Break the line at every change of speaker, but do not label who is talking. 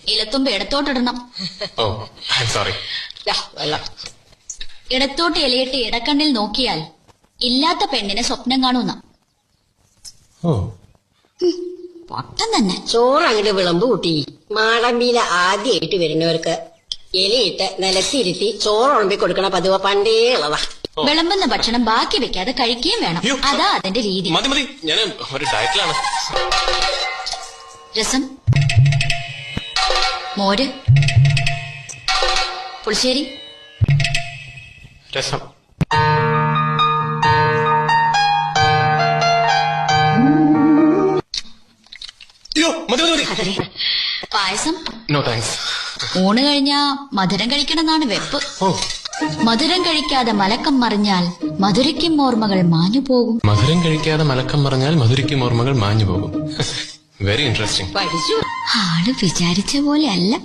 ഇലത്തുമ്പ് ഇടത്തോട്ടിടണം.
Oh I'm sorry.
വെള്ളം.
ഇടത്തോട്ട് ഇലയിട്ട് ഇടക്കണ്ണിൽ നോക്കിയാൽ ഇല്ലാത്ത പെണ്ണിനെ സ്വപ്നം കാണുന്ന
ഓ
പൊട്ടം തന്നെ.
ചോറ് അങ്ങോട്ട് വിളമ്പ് കൂട്ടി. മാടമ്പിയില ആദ്യമായിട്ട് വരുന്നവർക്ക് ഇലയിട്ട് നിലത്തിരുത്തി ചോറ് ഉളമ്പി കൊടുക്കണ പതിവ് പണ്ടേ ഉള്ളതാ.
വിളമ്പുന്ന ഭക്ഷണം ബാക്കി വെക്കാതെ കഴിക്കുകയും വേണം.
അയ്യോ.
അതാ അതിന്റെ രീതി.
മതി മതി, ഞാൻ ഒരു ഡയറ്റിലാണ്.
രസം, മോര്, പുളിശ്ശേരി.
രസം. അയ്യോ മതി മതി മതി.
പായസം.
No thanks.
ഊണ് കഴിഞ്ഞാ മധുരം കഴിക്കണമെന്നാണ് വെപ്പ്.
ഓ
മധുരം കഴിക്കാതെ മലക്കം മറിഞ്ഞാൽ മധുരയ്ക്കും ഓർമ്മകൾ മാഞ്ഞു പോകും.
മധുരം കഴിക്കാതെ മലക്കം പറഞ്ഞാൽ മധുരയ്ക്കും ഓർമ്മകൾ മാഞ്ഞു പോകും. Very interesting.
പഠിച്ചു.
ആള് വിചാരിച്ച പോലെ അല്ല.